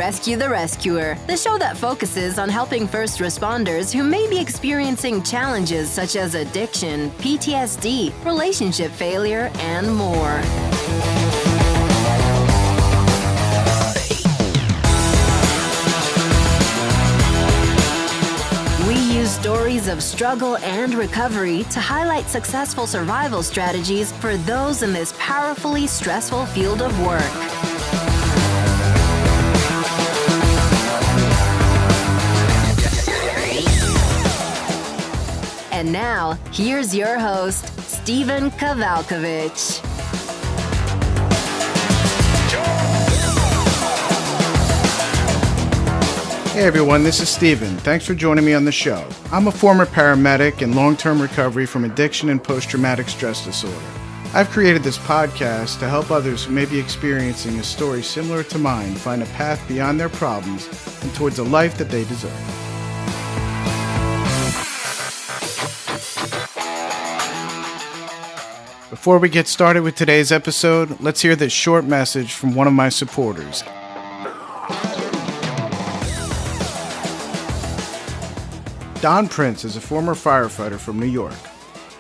Rescue the Rescuer, the show that focuses on helping first responders who may be experiencing challenges such as addiction, PTSD, relationship failure, and more. We use stories of struggle and recovery to highlight successful survival strategies for those in this powerfully stressful field of work. And now, here's your host, Stephen Kavalkovich. Hey everyone, this is Stephen. Thanks for joining me on the show. I'm a former paramedic in long-term recovery from addiction and post-traumatic stress disorder. I've created this podcast to help others who may be experiencing a story similar to mine find a path beyond their problems and towards a life that they deserve. Before we get started with today's episode, let's hear this short message from one of my supporters. Don Prince is a former firefighter from New York.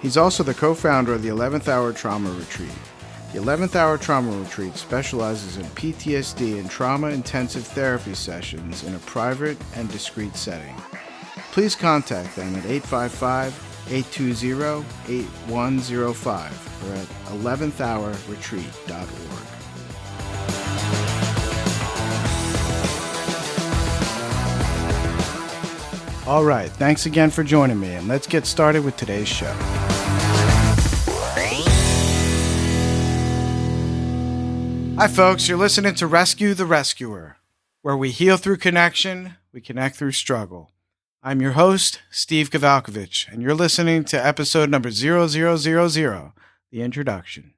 He's also the co-founder of the 11th Hour Trauma Retreat. The 11th Hour Trauma Retreat specializes in PTSD and trauma-intensive therapy sessions in a private and discreet setting. Please contact them at 855-820-8105 or at 11thhourretreat.org. All right, thanks again for joining me, and let's get started with today's show. Hi folks, you're listening to Rescue the Rescuer, where we heal through connection, we connect through struggle. I'm your host, Steve Kavalkovich, and you're listening to episode number 0000, the introduction.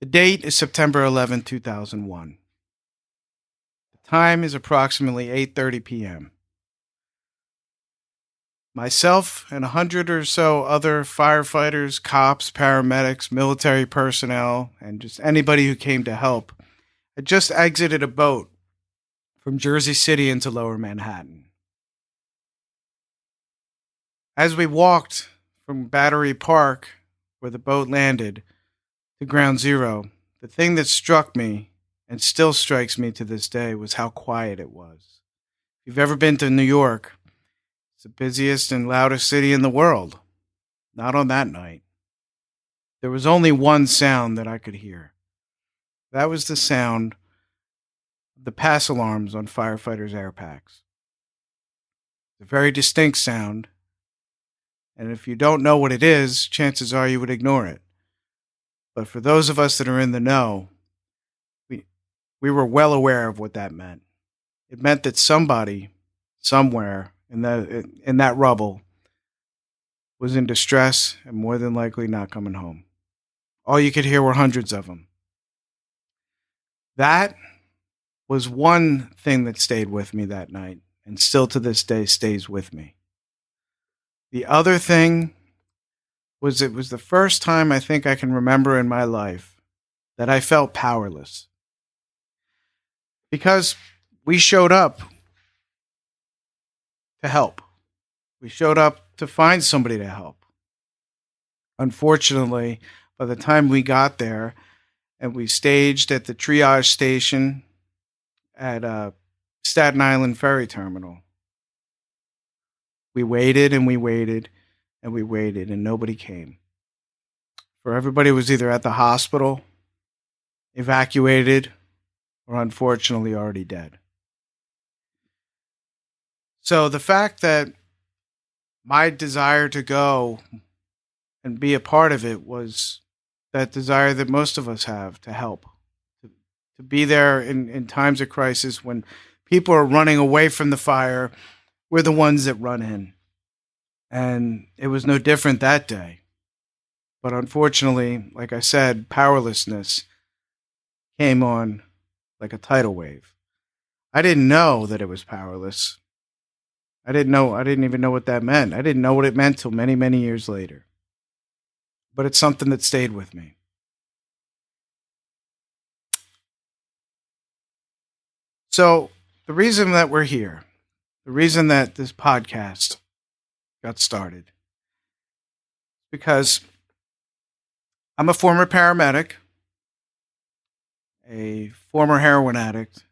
The date is September 11, 2001. The time is approximately 8:30 p.m. Myself and 100 or so other firefighters, cops, paramedics, military personnel, and just anybody who came to help had just exited a boat from Jersey City into Lower Manhattan. As we walked from Battery Park, where the boat landed, to Ground Zero, the thing that struck me, and still strikes me to this day, was how quiet it was. If you've ever been to New York, it's the busiest and loudest city in the world. Not on that night. There was only one sound that I could hear. That was the sound of the pass alarms on firefighters' air packs. A very distinct sound. And if you don't know what it is, chances are you would ignore it. But for those of us that are in the know, we were well aware of what that meant. It meant that somebody, somewhere in that rubble, was in distress and more than likely not coming home. All you could hear were hundreds of them. That was one thing that stayed with me that night, and still to this day stays with me. The other thing was it was the first time I think I can remember in my life that I felt powerless. Because we showed up to help. We showed up to find somebody to help. Unfortunately, by the time we got there and we staged at the triage station at Staten Island Ferry Terminal, we waited and we waited and we waited and nobody came. For everybody was either at the hospital, evacuated, or unfortunately already dead. So the fact that my desire to go and be a part of it was that desire that most of us have to help, to be there in times of crisis when people are running away from the fire. We're the ones that run in. And it was no different that day. But unfortunately, like I said, powerlessness came on like a tidal wave. I didn't know that it was powerless. I didn't even know what that meant. I didn't know what it meant till many, many years later. But it's something that stayed with me. So the reason that we're here, the reason that this podcast got started, because I'm a former paramedic, a former heroin addict,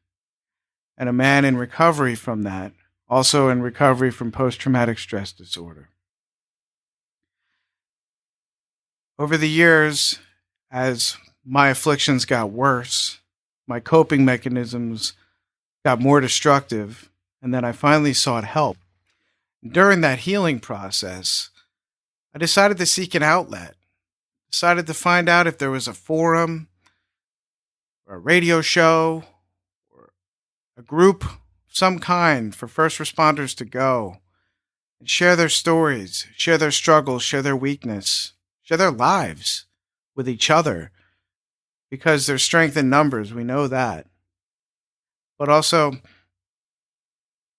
and a man in recovery from that, also in recovery from post-traumatic stress disorder. Over the years, as my afflictions got worse, my coping mechanisms got more destructive, and then I finally sought help. During that healing process, I decided to seek an outlet, decided to find out if there was a forum, or a radio show, or a group of some kind for first responders to go and share their stories, share their struggles, share their weakness, share their lives with each other. Because there's strength in numbers, we know that. But also,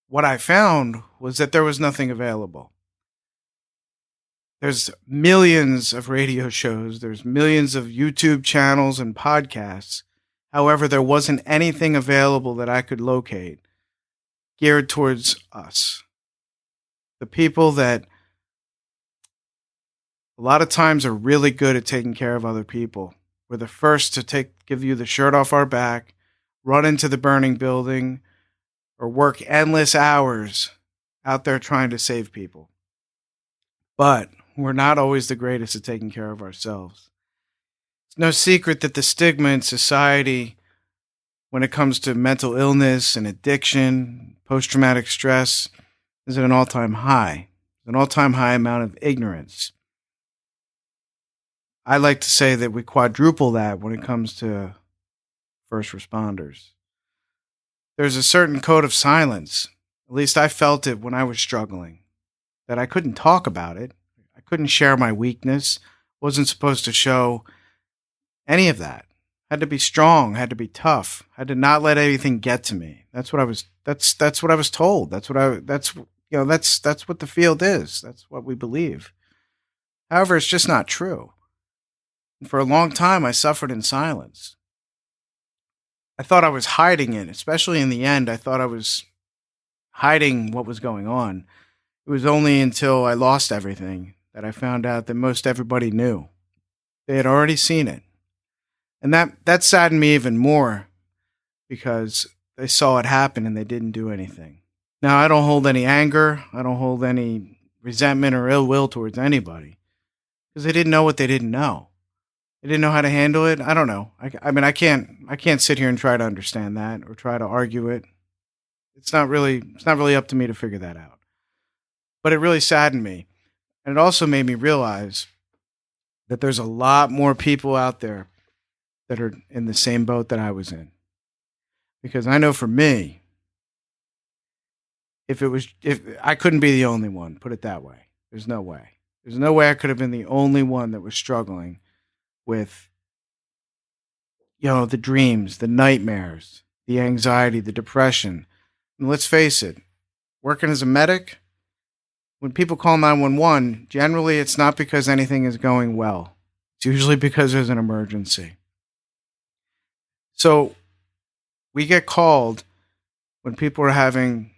what I found was that there was nothing available. There's millions of radio shows, there's millions of YouTube channels and podcasts. However, there wasn't anything available that I could locate geared towards us. The people that a lot of times are really good at taking care of other people. We're the first to give you the shirt off our back, run into the burning building, or work endless hours out there trying to save people. But we're not always the greatest at taking care of ourselves. It's no secret that the stigma in society when it comes to mental illness and addiction, post-traumatic stress, is at an all-time high. An all-time high amount of ignorance. I like to say that we quadruple that when it comes to first responders. There's a certain code of silence, at least I felt it when I was struggling, that I couldn't talk about it. I couldn't share my weakness, wasn't supposed to show any of that. Had to be strong, had to be tough, had to not let anything get to me. That's what I was told. That's what the field is. That's what we believe. However, it's just not true. And for a long time, I suffered in silence. I thought I was hiding it, especially in the end. I thought I was hiding what was going on. It was only until I lost everything that I found out that most everybody knew. They had already seen it. And that saddened me even more because they saw it happen and they didn't do anything. Now, I don't hold any anger. I don't hold any resentment or ill will towards anybody because they didn't know what they didn't know. They didn't know how to handle it. I don't know. I can't sit here and try to understand that or try to argue it. It's not really up to me to figure that out. But it really saddened me. And it also made me realize that there's a lot more people out there that are in the same boat that I was in. Because I know for me, if I couldn't be the only one, put it that way. There's no way. There's no way I could have been the only one that was struggling with, the dreams, the nightmares, the anxiety, the depression. And let's face it, working as a medic, when people call 911, generally it's not because anything is going well. It's usually because there's an emergency. So we get called when people are having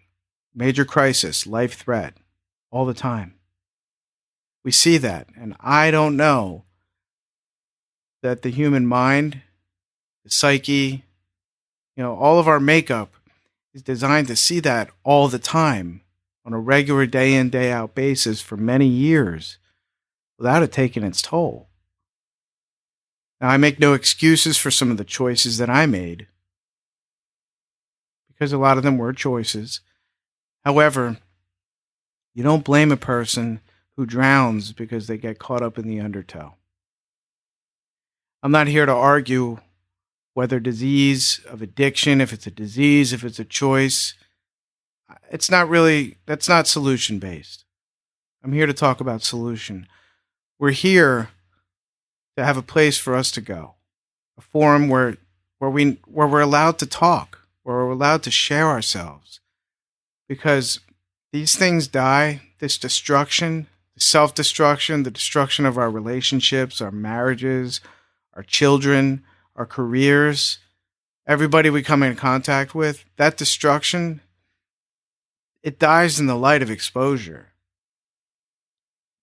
major crisis, life threat, all the time. We see that. And I don't know that the human mind, the psyche, all of our makeup is designed to see that all the time on a regular day in, day out basis for many years without it taking its toll. Now, I make no excuses for some of the choices that I made because a lot of them were choices. However, you don't blame a person who drowns because they get caught up in the undertow. I'm not here to argue whether disease of addiction, if it's a disease, if it's a choice. That's not solution based. I'm here to talk about solution. We're here to have a place for us to go, a forum where we're allowed to talk, where we're allowed to share ourselves, because these things die. This destruction, the self-destruction, the destruction of our relationships, our marriages, our children, our careers, everybody we come in contact with, that destruction, it dies in the light of exposure.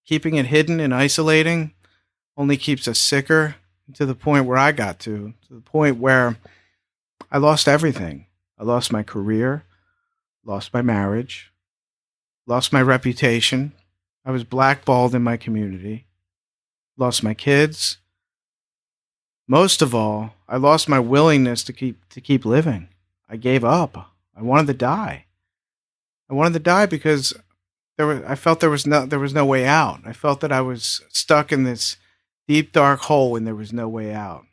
Keeping it hidden and isolating only keeps us sicker, to the point where I got to the point where I lost everything. I lost my career, lost my marriage, lost my reputation. I was blackballed in my community, lost my kids. Most of all, I lost my willingness to keep living. I gave up. I wanted to die. I wanted to die because I felt there was no way out. I felt that I was stuck in this deep dark hole and there was no way out.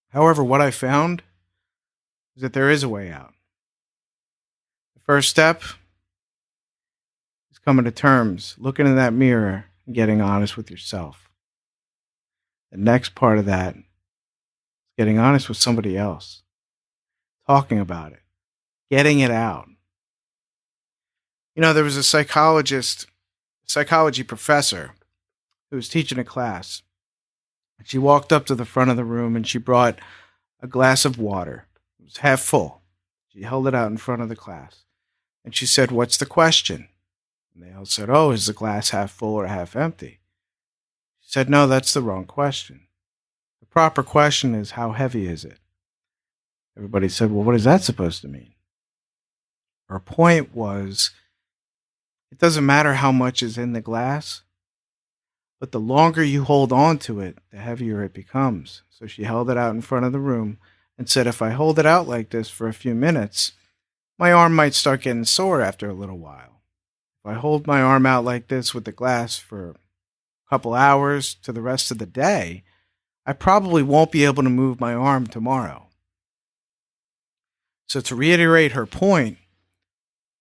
However, what I found is that there is a way out. The first step is coming to terms, looking in that mirror and getting honest with yourself. The next part of that is getting honest with somebody else, talking about it, getting it out. You know, there was a psychology professor who was teaching a class. She walked up to the front of the room and she brought a glass of water. It was half full. She held it out in front of the class. And she said, "What's the question?" And they all said, "Oh, is the glass half full or half empty?" She said, "No, that's the wrong question. The proper question is, how heavy is it?" Everybody said, "Well, what is that supposed to mean?" Her point was, it doesn't matter how much is in the glass, but the longer you hold on to it, the heavier it becomes. So she held it out in front of the room and said, if I hold it out like this for a few minutes, my arm might start getting sore after a little while. If I hold my arm out like this with the glass for a couple hours to the rest of the day, I probably won't be able to move my arm tomorrow. So to reiterate her point,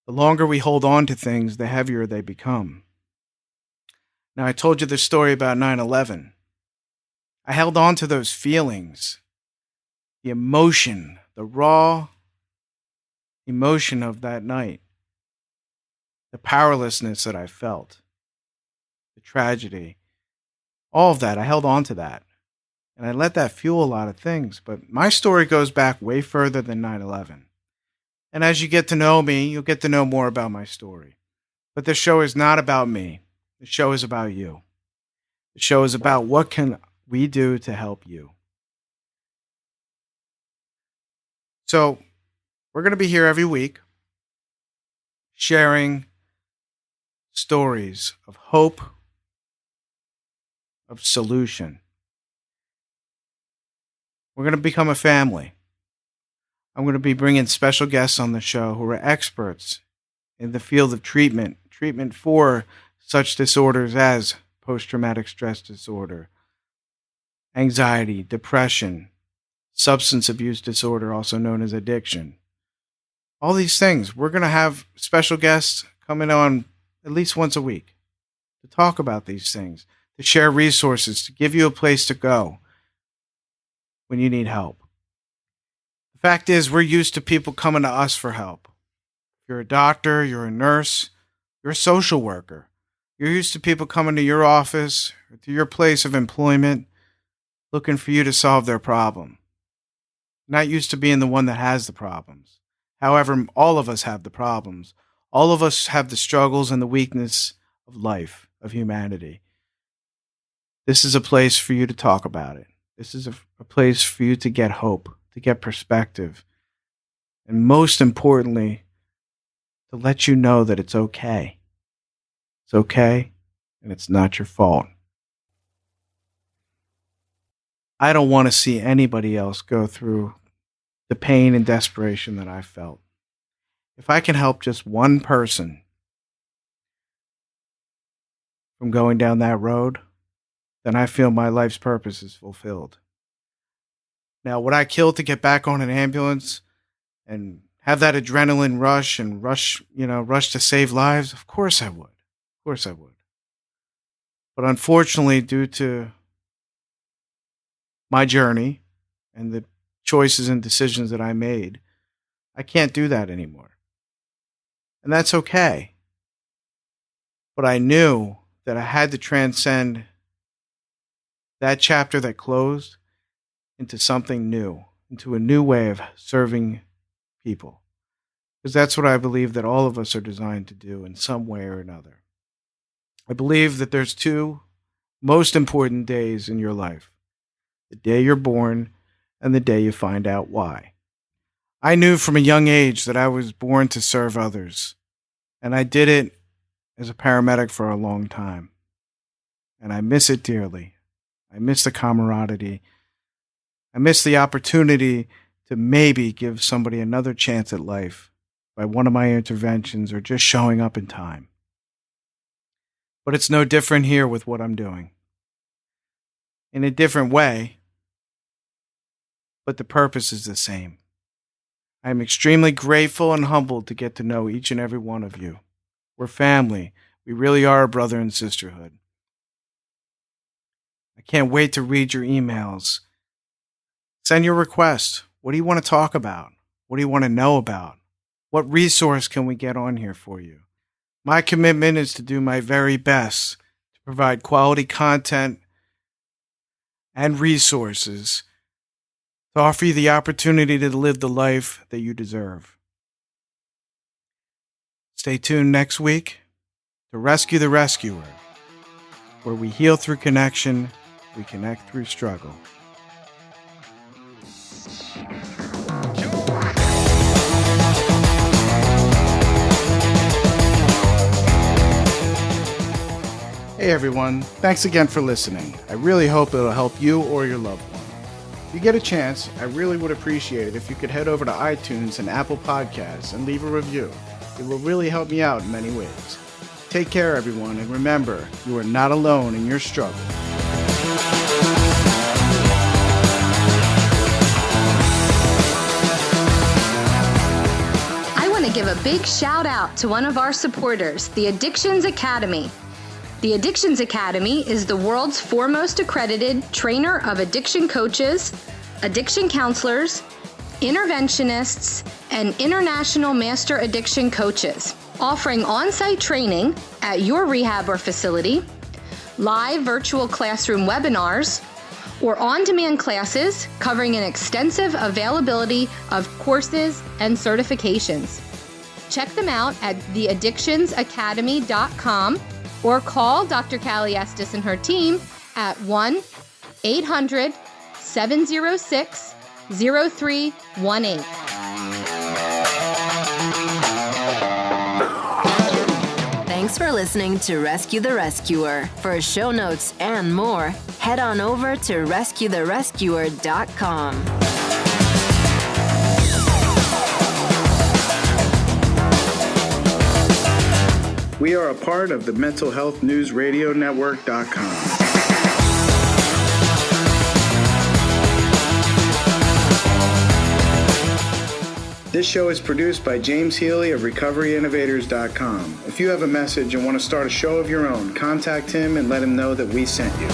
the longer we hold on to things, the heavier they become. Now, I told you the story about 9/11. I held on to those feelings, the emotion, the raw emotion of that night, the powerlessness that I felt, the tragedy, all of that. I held on to that. And I let that fuel a lot of things. But my story goes back way further than 9/11. And as you get to know me, you'll get to know more about my story. But the show is not about me. The show is about you. The show is about what can we do to help you. So we're going to be here every week sharing stories of hope, of solution. We're going to become a family. I'm going to be bringing special guests on the show who are experts in the field of treatment for such disorders as post-traumatic stress disorder, anxiety, depression, substance abuse disorder, also known as addiction. All these things. We're going to have special guests coming on at least once a week to talk about these things, to share resources, to give you a place to go when you need help. The fact is, we're used to people coming to us for help. If you're a doctor, you're a nurse, you're a social worker. You're used to people coming to your office or to your place of employment looking for you to solve their problem. Not used to being the one that has the problems. However, all of us have the problems. All of us have the struggles and the weakness of life, of humanity. This is a place for you to talk about it. This is a place for you to get hope, to get perspective, and most importantly, to let you know that it's okay. It's okay, and it's not your fault. I don't want to see anybody else go through the pain and desperation that I felt. If I can help just one person from going down that road, then I feel my life's purpose is fulfilled. Now, would I kill to get back on an ambulance and have that adrenaline rush and rush to save lives? Of course I would. Of course I would. But unfortunately, due to my journey and the choices and decisions that I made, I can't do that anymore. And that's okay. But I knew that I had to transcend that chapter that closed into something new, into a new way of serving people. Because that's what I believe that all of us are designed to do in some way or another. I believe that there's two most important days in your life: the day you're born and the day you find out why. I knew from a young age that I was born to serve others, and I did it as a paramedic for a long time. And I miss it dearly. I miss the camaraderie. I miss the opportunity to maybe give somebody another chance at life by one of my interventions or just showing up in time. But it's no different here with what I'm doing. In a different way, but the purpose is the same. I am extremely grateful and humbled to get to know each and every one of you. We're family. We really are a brother and sisterhood. I can't wait to read your emails. Send your requests. What do you want to talk about? What do you want to know about? What resource can we get on here for you? My commitment is to do my very best to provide quality content and resources to offer you the opportunity to live the life that you deserve. Stay tuned next week to Rescue the Rescuer, where we heal through connection, we connect through struggle. Hey everyone, thanks again for listening. I really hope it'll help you or your loved one. If you get a chance, I really would appreciate it if you could head over to iTunes and Apple Podcasts and leave a review. It will really help me out in many ways. Take care everyone, and remember, you are not alone in your struggle. I want to give a big shout out to one of our supporters, the Addictions Academy. The Addictions Academy is the world's foremost accredited trainer of addiction coaches, addiction counselors, interventionists, and international master addiction coaches, offering on-site training at your rehab or facility, live virtual classroom webinars, or on-demand classes covering an extensive availability of courses and certifications. Check them out at theaddictionsacademy.com or call Dr. Callie Estes and her team at 1-800-706-0318. Thanks for listening to Rescue the Rescuer. For show notes and more, head on over to rescuetherescuer.com. We are a part of the mentalhealthnewsradionetwork.com. This show is produced by James Healy of RecoveryInnovators.com. If you have a message and want to start a show of your own, contact him and let him know that we sent you.